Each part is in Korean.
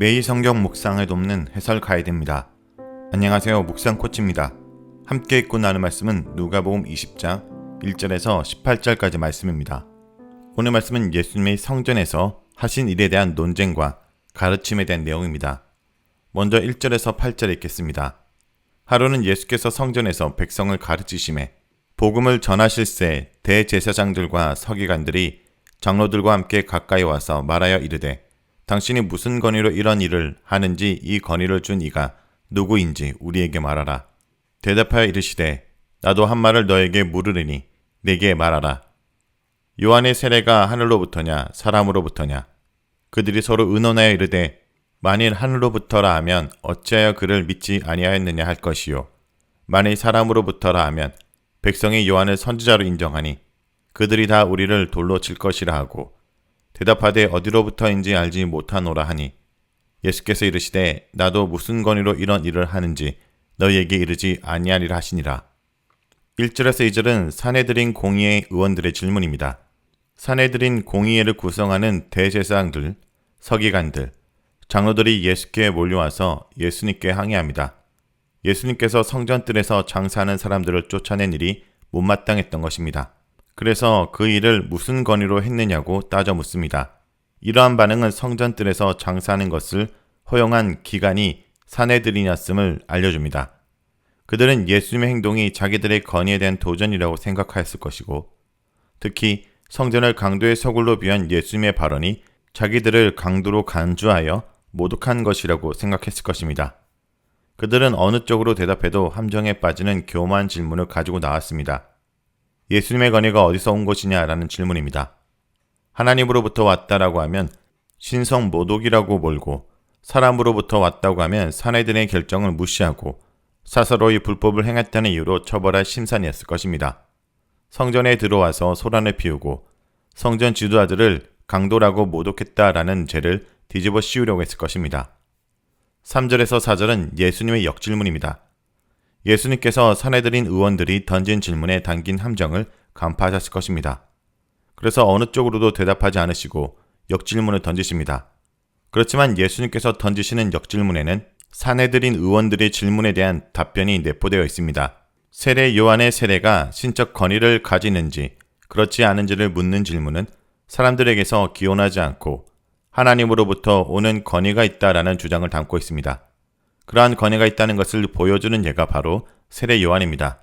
매일 성경 묵상을 돕는 해설 가이드입니다. 안녕하세요. 묵상 코치입니다. 함께 읽고 나눌 말씀은 누가복음 20장 1절에서 18절까지 말씀입니다. 오늘 말씀은 예수님의 성전에서 하신 일에 대한 논쟁과 가르침에 대한 내용입니다. 먼저 1절에서 8절 읽겠습니다. 하루는 예수께서 성전에서 백성을 가르치심에 복음을 전하실새 대제사장들과 서기관들이 장로들과 함께 가까이 와서 말하여 이르되 당신이 무슨 권위로 이런 일을 하는지 이 권위를 준 이가 누구인지 우리에게 말하라. 대답하여 이르시되 나도 한 말을 너에게 물으리니 내게 말하라. 요한의 세례가 하늘로부터냐 사람으로부터냐? 그들이 서로 의논하여 이르되 만일 하늘로부터라 하면 어찌하여 그를 믿지 아니하였느냐 할 것이요 만일 사람으로부터라 하면 백성이 요한을 선지자로 인정하니 그들이 다 우리를 돌로 칠 것이라 하고 대답하되 어디로부터인지 알지 못하노라 하니 예수께서 이르시되 나도 무슨 권위로 이런 일을 하는지 너희에게 이르지 아니하리라 하시니라. 1절에서 2절은 산헤드린 공의회 의원들의 질문입니다. 산헤드린 공의회를 구성하는 대제사장들, 서기관들, 장로들이 예수께 몰려와서 예수님께 항의합니다. 예수님께서 성전뜰에서 장사하는 사람들을 쫓아낸 일이 못마땅했던 것입니다. 그래서 그 일을 무슨 권위로 했느냐고 따져 묻습니다. 이러한 반응은 성전뜰에서 장사하는 것을 허용한 기관이 산헤드린이었음을 알려줍니다. 그들은 예수님의 행동이 자기들의 권위에 대한 도전이라고 생각하였을 것이고 특히 성전을 강도의 서굴로 비한 예수님의 발언이 자기들을 강도로 간주하여 모독한 것이라고 생각했을 것입니다. 그들은 어느 쪽으로 대답해도 함정에 빠지는 교묘한 질문을 가지고 나왔습니다. 예수님의 권위가 어디서 온 것이냐라는 질문입니다. 하나님으로부터 왔다라고 하면 신성 모독이라고 몰고 사람으로부터 왔다고 하면 산헤드린의 결정을 무시하고 사사로이 불법을 행했다는 이유로 처벌할 심산이었을 것입니다. 성전에 들어와서 소란을 피우고 성전 지도자들을 강도라고 모독했다라는 죄를 뒤집어 씌우려고 했을 것입니다. 3절에서 4절은 예수님의 역질문입니다. 예수님께서 산헤드린 의원들이 던진 질문에 담긴 함정을 간파하셨을 것입니다. 그래서 어느 쪽으로도 대답하지 않으시고 역질문을 던지십니다. 그렇지만 예수님께서 던지시는 역질문에는 산헤드린 의원들의 질문에 대한 답변이 내포되어 있습니다. 세례 요한의 세례가 신적 권위를 가지는지 그렇지 않은지를 묻는 질문은 사람들에게서 기원하지 않고 하나님으로부터 오는 권위가 있다라는 주장을 담고 있습니다. 그러한 권위가 있다는 것을 보여주는 예가 바로 세례 요한입니다.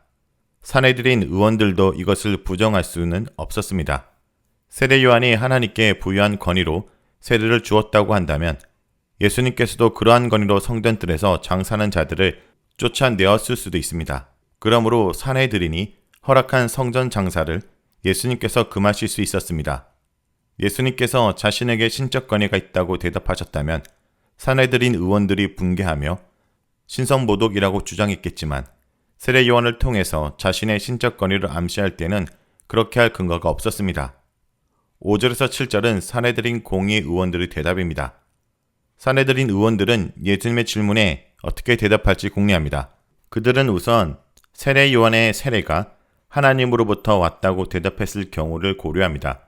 산헤드린 의원들도 이것을 부정할 수는 없었습니다. 세례 요한이 하나님께 부여한 권위로 세례를 주었다고 한다면 예수님께서도 그러한 권위로 성전뜰에서 장사하는 자들을 쫓아내었을 수도 있습니다. 그러므로 산헤드린이 허락한 성전 장사를 예수님께서 금하실 수 있었습니다. 예수님께서 자신에게 신적 권위가 있다고 대답하셨다면 산헤드린 의원들이 붕괴하며 신성모독이라고 주장했겠지만 세례 요한을 통해서 자신의 신적 권위를 암시할 때는 그렇게 할 근거가 없었습니다. 5절에서 7절은 산헤드린 공의 의원들의 대답입니다. 산헤드린 의원들은 예수님의 질문에 어떻게 대답할지 궁리합니다. 그들은 우선 세례 요한의 세례가 하나님으로부터 왔다고 대답했을 경우를 고려합니다.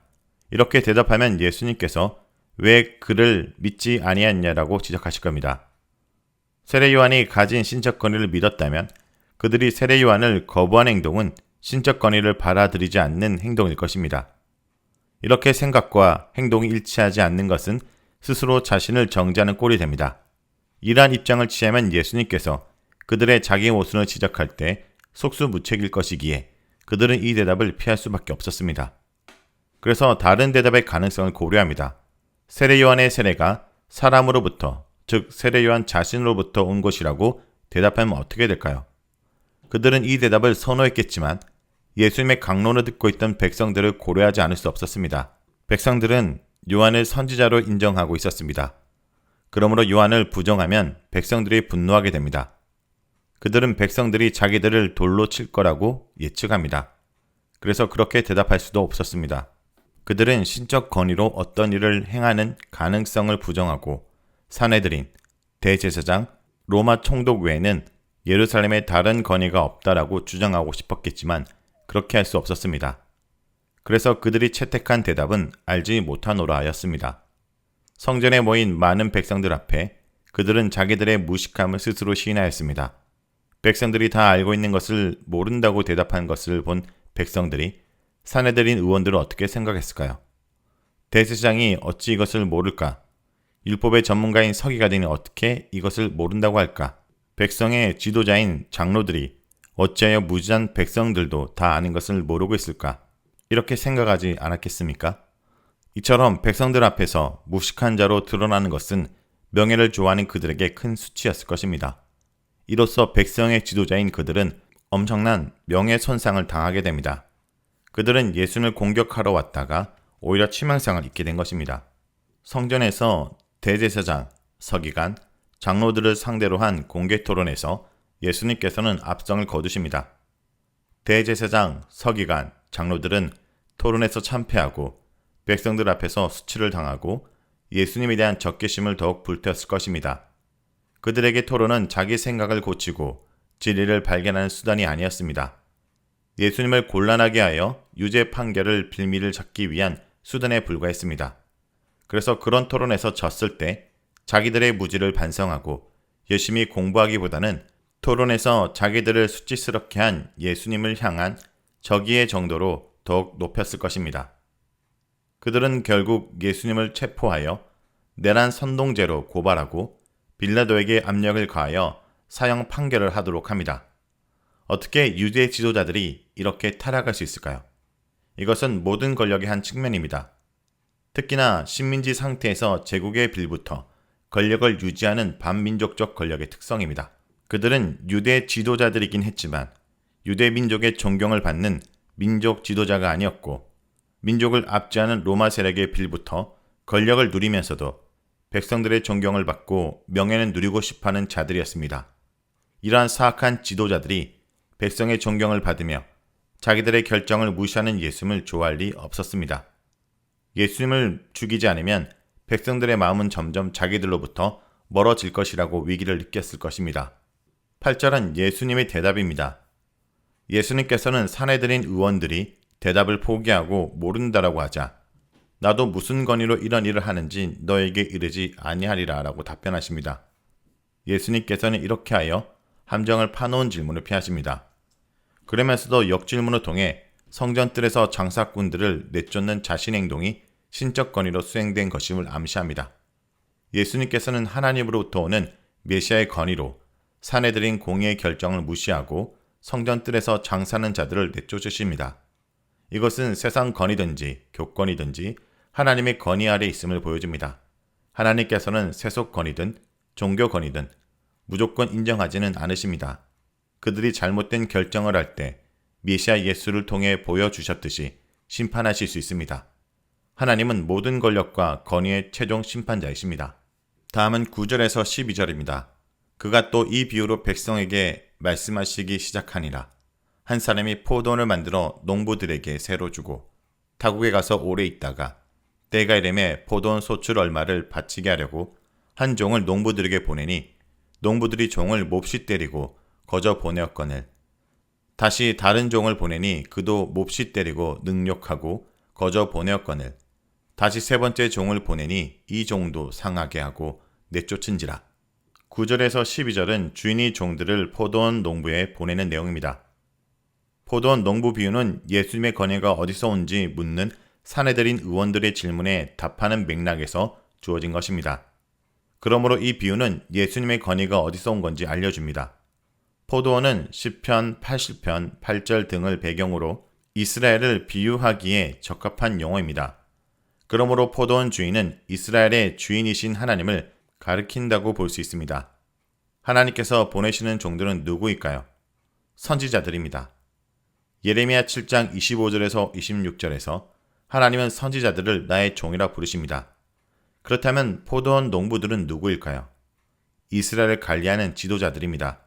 이렇게 대답하면 예수님께서 왜 그를 믿지 아니했냐라고 지적하실 겁니다. 세례 요한이 가진 신적 권위를 믿었다면 그들이 세례 요한을 거부한 행동은 신적 권위를 받아들이지 않는 행동일 것입니다. 이렇게 생각과 행동이 일치하지 않는 것은 스스로 자신을 정죄하는 꼴이 됩니다. 이러한 입장을 취하면 예수님께서 그들의 자기 모순을 지적할 때 속수무책일 것이기에 그들은 이 대답을 피할 수밖에 없었습니다. 그래서 다른 대답의 가능성을 고려합니다. 세례 요한의 세례가 사람으로부터 즉 세례 요한 자신으로부터 온 것이라고 대답하면 어떻게 될까요? 그들은 이 대답을 선호했겠지만 예수님의 강론을 듣고 있던 백성들을 고려하지 않을 수 없었습니다. 백성들은 요한을 선지자로 인정하고 있었습니다. 그러므로 요한을 부정하면 백성들이 분노하게 됩니다. 그들은 백성들이 자기들을 돌로 칠 거라고 예측합니다. 그래서 그렇게 대답할 수도 없었습니다. 그들은 신적 권위로 어떤 일을 행하는 가능성을 부정하고 산헤드린, 대제사장, 로마 총독 외에는 예루살렘에 다른 권위가 없다라고 주장하고 싶었겠지만 그렇게 할 수 없었습니다. 그래서 그들이 채택한 대답은 알지 못하노라 하였습니다. 성전에 모인 많은 백성들 앞에 그들은 자기들의 무식함을 스스로 시인하였습니다. 백성들이 다 알고 있는 것을 모른다고 대답한 것을 본 백성들이 사내들인 의원들은 어떻게 생각했을까요? 대제사장이 어찌 이것을 모를까? 율법의 전문가인 서기관이 어떻게 이것을 모른다고 할까? 백성의 지도자인 장로들이 어찌하여 무지한 백성들도 다 아는 것을 모르고 있을까? 이렇게 생각하지 않았겠습니까? 이처럼 백성들 앞에서 무식한 자로 드러나는 것은 명예를 좋아하는 그들에게 큰 수치였을 것입니다. 이로써 백성의 지도자인 그들은 엄청난 명예손상을 당하게 됩니다. 그들은 예수님을 공격하러 왔다가 오히려 치명상을 입게 된 것입니다. 성전에서 대제사장, 서기관, 장로들을 상대로 한 공개 토론에서 예수님께서는 압승을 거두십니다. 대제사장, 서기관, 장로들은 토론에서 참패하고 백성들 앞에서 수치를 당하고 예수님에 대한 적개심을 더욱 불태웠을 것입니다. 그들에게 토론은 자기 생각을 고치고 진리를 발견하는 수단이 아니었습니다. 예수님을 곤란하게 하여 유죄 판결을 빌미를 찾기 위한 수단에 불과했습니다. 그래서 그런 토론에서 졌을 때 자기들의 무지를 반성하고 열심히 공부하기보다는 토론에서 자기들을 수치스럽게 한 예수님을 향한 적의의 정도로 더욱 높였을 것입니다. 그들은 결국 예수님을 체포하여 내란 선동죄로 고발하고 빌라도에게 압력을 가하여 사형 판결을 하도록 합니다. 어떻게 유대 지도자들이 이렇게 타락할 수 있을까요? 이것은 모든 권력의 한 측면입니다. 특히나 식민지 상태에서 제국의 빌부터 권력을 유지하는 반민족적 권력의 특성입니다. 그들은 유대 지도자들이긴 했지만 유대 민족의 존경을 받는 민족 지도자가 아니었고 민족을 압제하는 로마 세력의 빌부터 권력을 누리면서도 백성들의 존경을 받고 명예는 누리고 싶어하는 자들이었습니다. 이러한 사악한 지도자들이 백성의 존경을 받으며 자기들의 결정을 무시하는 예수님을 좋아할 리 없었습니다. 예수님을 죽이지 않으면 백성들의 마음은 점점 자기들로부터 멀어질 것이라고 위기를 느꼈을 것입니다. 8절은 예수님의 대답입니다. 예수님께서는 사내들인 의원들이 대답을 포기하고 모른다라고 하자 나도 무슨 권위로 이런 일을 하는지 너에게 이르지 아니하리라 라고 답변하십니다. 예수님께서는 이렇게 하여 함정을 파놓은 질문을 피하십니다. 그러면서도 역질문을 통해 성전뜰에서 장사꾼들을 내쫓는 자신의 행동이 신적 권위로 수행된 것임을 암시합니다. 예수님께서는 하나님으로부터 오는 메시아의 권위로 사내들인 공의의 결정을 무시하고 성전뜰에서 장사하는 자들을 내쫓으십니다. 이것은 세상 권위든지 교권이든지 하나님의 권위 아래 있음을 보여줍니다. 하나님께서는 세속 권위든 종교 권위든 무조건 인정하지는 않으십니다. 그들이 잘못된 결정을 할 때 메시아 예수를 통해 보여주셨듯이 심판하실 수 있습니다. 하나님은 모든 권력과 권위의 최종 심판자이십니다. 다음은 9절에서 12절입니다. 그가 또 이 비유로 백성에게 말씀하시기 시작하니라. 한 사람이 포도원을 만들어 농부들에게 새로 주고 타국에 가서 오래 있다가 때가 이르매 포도원 소출 얼마를 바치게 하려고 한 종을 농부들에게 보내니 농부들이 종을 몹시 때리고 거저 보내었거늘 다시 다른 종을 보내니 그도 몹시 때리고 능욕하고 거저 보내었거늘 다시 세 번째 종을 보내니 이 종도 상하게 하고 내쫓은지라. 9절에서 12절은 주인이 종들을 포도원 농부에 보내는 내용입니다. 포도원 농부 비유는 예수님의 권위가 어디서 온지 묻는 사내들인 의원들의 질문에 답하는 맥락에서 주어진 것입니다. 그러므로 이 비유는 예수님의 권위가 어디서 온 건지 알려줍니다. 포도원은 시편, 80편, 8절 등을 배경으로 이스라엘을 비유하기에 적합한 용어입니다. 그러므로 포도원 주인은 이스라엘의 주인이신 하나님을 가리킨다고 볼 수 있습니다. 하나님께서 보내시는 종들은 누구일까요? 선지자들입니다. 예레미야 7장 25절에서 26절에서 하나님은 선지자들을 나의 종이라 부르십니다. 그렇다면 포도원 농부들은 누구일까요? 이스라엘을 관리하는 지도자들입니다.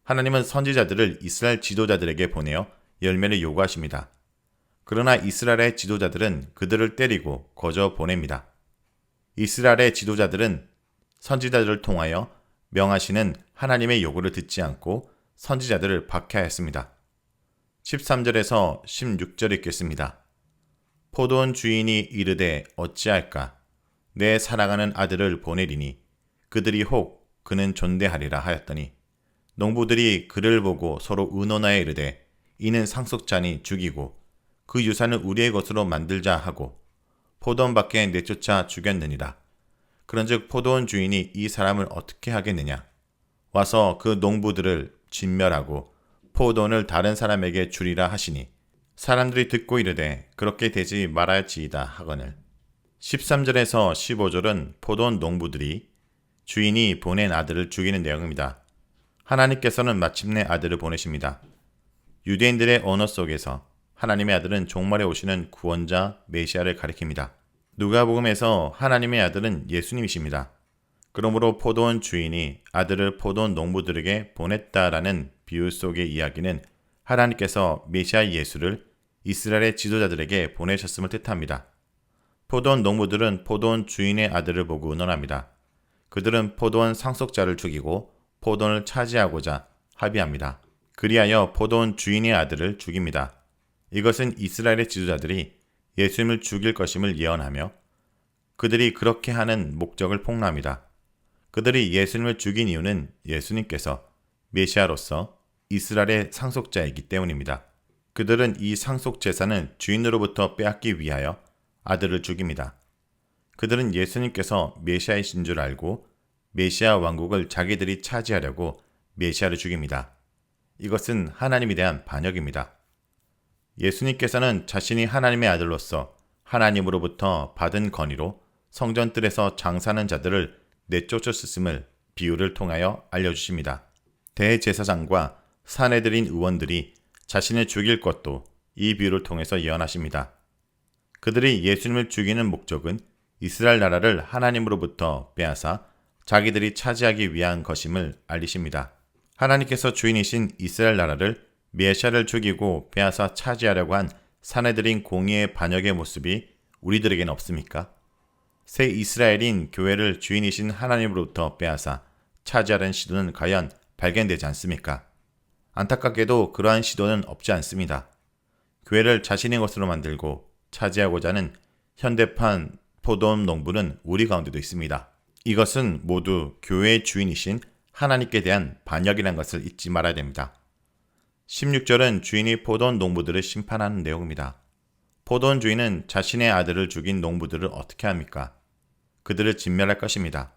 하나님은 선지자들을 이스라엘 지도자들에게 보내어 열매를 요구하십니다. 그러나 이스라엘의 지도자들은 그들을 때리고 거저 보냅니다. 이스라엘의 지도자들은 선지자들을 통하여 명하시는 하나님의 요구를 듣지 않고 선지자들을 박해하였습니다. 13절에서 16절 읽겠습니다. 포도원 주인이 이르되 어찌할까? 내 사랑하는 아들을 보내리니 그들이 혹 그는 존대하리라 하였더니 농부들이 그를 보고 서로 의논하여 이르되 이는 상속자니 죽이고 그 유산을 우리의 것으로 만들자 하고 포도원 밖에 내쫓아 죽였느니라. 그런즉 포도원 주인이 이 사람을 어떻게 하겠느냐? 와서 그 농부들을 진멸하고 포도원을 다른 사람에게 주리라 하시니 사람들이 듣고 이르되 그렇게 되지 말아야지이다 하거늘. 13절에서 15절은 포도원 농부들이 주인이 보낸 아들을 죽이는 내용입니다. 하나님께서는 마침내 아들을 보내십니다. 유대인들의 언어 속에서 하나님의 아들은 종말에 오시는 구원자 메시아를 가리킵니다. 누가복음에서 하나님의 아들은 예수님이십니다. 그러므로 포도원 주인이 아들을 포도원 농부들에게 보냈다라는 비유 속의 이야기는 하나님께서 메시아 예수를 이스라엘의 지도자들에게 보내셨음을 뜻합니다. 포도원 농부들은 포도원 주인의 아들을 보고 의논합니다. 그들은 포도원 상속자를 죽이고 포도원을 차지하고자 합의합니다. 그리하여 포도원 주인의 아들을 죽입니다. 이것은 이스라엘의 지도자들이 예수님을 죽일 것임을 예언하며 그들이 그렇게 하는 목적을 폭로합니다. 그들이 예수님을 죽인 이유는 예수님께서 메시아로서 이스라엘의 상속자이기 때문입니다. 그들은 이 상속 재산을 주인으로부터 빼앗기 위하여 아들을 죽입니다. 그들은 예수님께서 메시아이신 줄 알고 메시아 왕국을 자기들이 차지하려고 메시아를 죽입니다. 이것은 하나님에 대한 반역입니다. 예수님께서는 자신이 하나님의 아들로서 하나님으로부터 받은 권위로 성전뜰에서 장사하는 자들을 내쫓으셨음을 비유를 통하여 알려주십니다. 대제사장과 사내들인 의원들이 자신을 죽일 것도 이 비유를 통해서 예언하십니다. 그들이 예수님을 죽이는 목적은 이스라엘 나라를 하나님으로부터 빼앗아 자기들이 차지하기 위한 것임을 알리십니다. 하나님께서 주인이신 이스라엘 나라를 메시아를 죽이고 빼앗아 차지하려고 한 사내들인 공의의 반역의 모습이 우리들에게는 없습니까? 새 이스라엘인 교회를 주인이신 하나님으로부터 빼앗아 차지하려는 시도는 과연 발견되지 않습니까? 안타깝게도 그러한 시도는 없지 않습니다. 교회를 자신의 것으로 만들고 차지하고자 하는 현대판 포도원 농부는 우리 가운데도 있습니다. 이것은 모두 교회의 주인이신 하나님께 대한 반역이라는 것을 잊지 말아야 됩니다. 16절은 주인이 포도원 농부들을 심판하는 내용입니다. 포도원 주인은 자신의 아들을 죽인 농부들을 어떻게 합니까? 그들을 진멸할 것입니다.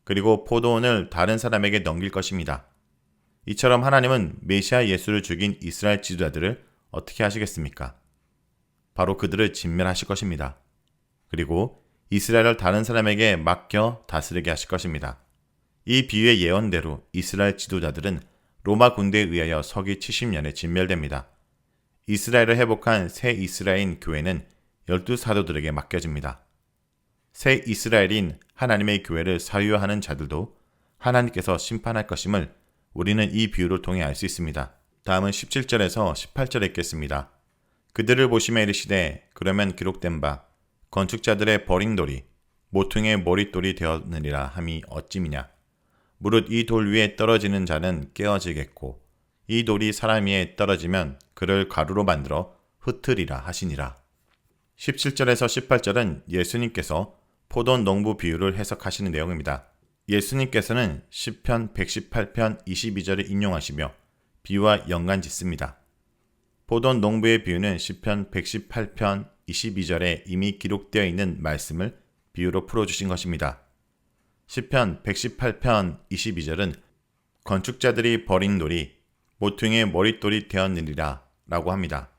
그리고 포도원을 다른 사람에게 넘길 것입니다. 이처럼 하나님은 메시아 예수를 죽인 이스라엘 지도자들을 어떻게 하시겠습니까? 바로 그들을 진멸하실 것입니다. 그리고 이스라엘을 다른 사람에게 맡겨 다스리게 하실 것입니다. 이 비유의 예언대로 이스라엘 지도자들은 로마 군대에 의하여 서기 70년에 진멸됩니다. 이스라엘을 회복한 새 이스라엘인 교회는 12사도들에게 맡겨집니다. 새 이스라엘인 하나님의 교회를 사유하는 자들도 하나님께서 심판할 것임을 우리는 이 비유를 통해 알 수 있습니다. 다음은 17절에서 18절에 읽겠습니다. 그들을 보시며 이르시되 그러면 기록된 바 건축자들의 버린 돌이 모퉁이의 머릿돌이 되었느니라 함이 어찌미냐. 무릇 이 돌 위에 떨어지는 자는 깨어지겠고 이 돌이 사람 위에 떨어지면 그를 가루로 만들어 흩으리라 하시니라. 17절에서 18절은 예수님께서 포도원 농부 비유를 해석하시는 내용입니다. 예수님께서는 시편 118편 22절을 인용하시며 비유와 연관 짓습니다. 포도원 농부의 비유는 시편 118편 22절에 이미 기록되어 있는 말씀을 비유로 풀어주신 것입니다. 시편 118편 22절은 건축자들이 버린 돌이 모퉁이의 머릿돌이 되었느니라 라고 합니다.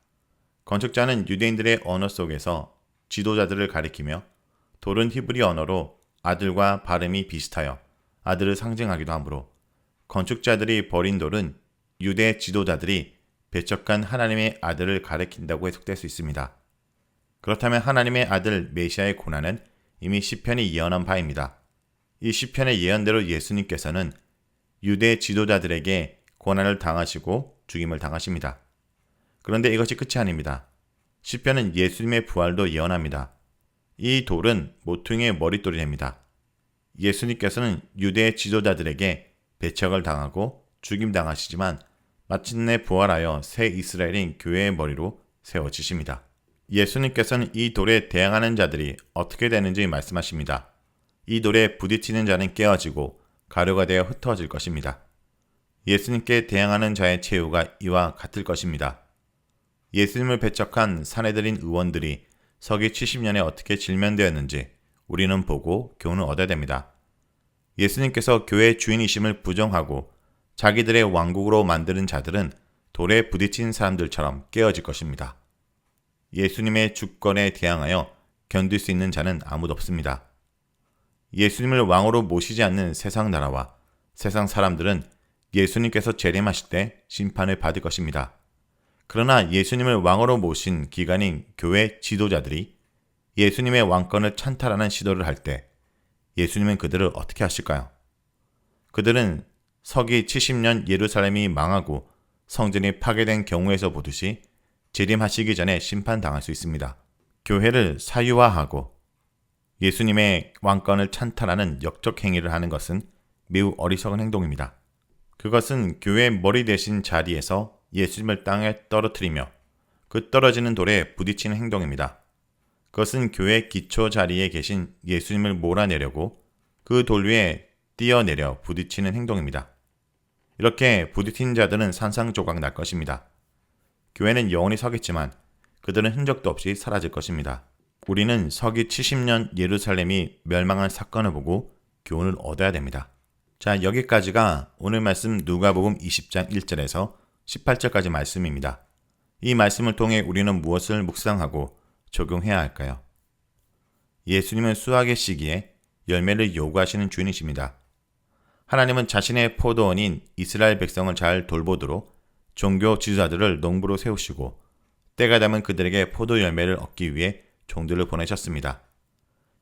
건축자는 유대인들의 언어 속에서 지도자들을 가리키며 돌은 히브리 언어로 아들과 발음이 비슷하여 아들을 상징하기도 하므로 건축자들이 버린 돌은 유대 지도자들이 배척한 하나님의 아들을 가리킨다고 해석될 수 있습니다. 그렇다면 하나님의 아들 메시아의 고난은 이미 시편이 예언한 바입니다. 이 시편의 예언대로 예수님께서는 유대 지도자들에게 고난을 당하시고 죽임을 당하십니다. 그런데 이것이 끝이 아닙니다. 시편은 예수님의 부활도 예언합니다. 이 돌은 모퉁이의 머릿돌이 됩니다. 예수님께서는 유대 지도자들에게 배척을 당하고 죽임당하시지만 마침내 부활하여 새 이스라엘인 교회의 머리로 세워지십니다. 예수님께서는 이 돌에 대항하는 자들이 어떻게 되는지 말씀하십니다. 이 돌에 부딪히는 자는 깨어지고 가루가 되어 흩어질 것입니다. 예수님께 대항하는 자의 최후가 이와 같을 것입니다. 예수님을 배척한 사내들인 의원들이 서기 70년에 어떻게 질면되었는지 우리는 보고 교훈을 얻어야 됩니다. 예수님께서 교회의 주인이심을 부정하고 자기들의 왕국으로 만드는 자들은 돌에 부딪힌 사람들처럼 깨어질 것입니다. 예수님의 주권에 대항하여 견딜 수 있는 자는 아무도 없습니다. 예수님을 왕으로 모시지 않는 세상 나라와 세상 사람들은 예수님께서 재림하실 때 심판을 받을 것입니다. 그러나 예수님을 왕으로 모신 기관인 교회 지도자들이 예수님의 왕권을 찬탈하는 시도를 할 때 예수님은 그들을 어떻게 하실까요? 그들은 서기 70년 예루살렘이 망하고 성전이 파괴된 경우에서 보듯이 재림하시기 전에 심판당할 수 있습니다. 교회를 사유화하고 예수님의 왕권을 찬탈하는 역적 행위를 하는 것은 매우 어리석은 행동입니다. 그것은 교회의 머리 대신 자리에서 예수님을 땅에 떨어뜨리며 그 떨어지는 돌에 부딪히는 행동입니다. 그것은 교회 기초 자리에 계신 예수님을 몰아내려고 그 돌 위에 뛰어내려 부딪히는 행동입니다. 이렇게 부딪힌 자들은 산산조각 날 것입니다. 교회는 영원히 서겠지만 그들은 흔적도 없이 사라질 것입니다. 우리는 서기 70년 예루살렘이 멸망한 사건을 보고 교훈을 얻어야 됩니다. 자, 여기까지가 오늘 말씀 누가복음 20장 1절에서 18절까지 말씀입니다. 이 말씀을 통해 우리는 무엇을 묵상하고 적용해야 할까요? 예수님은 수확의 시기에 열매를 요구하시는 주인이십니다. 하나님은 자신의 포도원인 이스라엘 백성을 잘 돌보도록 종교 지도자들을 농부로 세우시고 때가 되면 그들에게 포도 열매를 얻기 위해 종들을 보내셨습니다.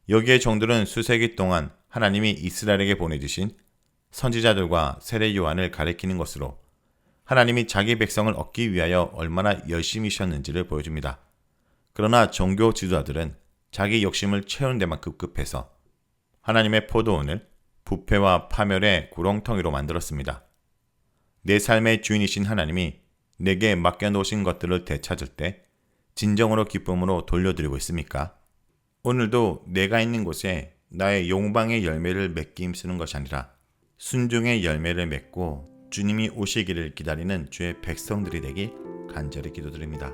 여기에 종들은 수세기 동안 하나님이 이스라엘에게 보내주신 선지자들과 세례 요한을 가리키는 것으로 하나님이 자기 백성을 얻기 위하여 얼마나 열심히 쉬었는지를 보여줍니다. 그러나 종교 지도자들은 자기 욕심을 채우는 데만 급급해서 하나님의 포도원을 부패와 파멸의 구렁텅이로 만들었습니다. 내 삶의 주인이신 하나님이 내게 맡겨놓으신 것들을 되찾을 때 진정으로 기쁨으로 돌려드리고 있습니까? 오늘도 내가 있는 곳에 나의 용방의 열매를 맺기 힘쓰는 것이 아니라 순종의 열매를 맺고 주님이 오시기를 기다리는 주의 백성들이 되길 간절히 기도드립니다.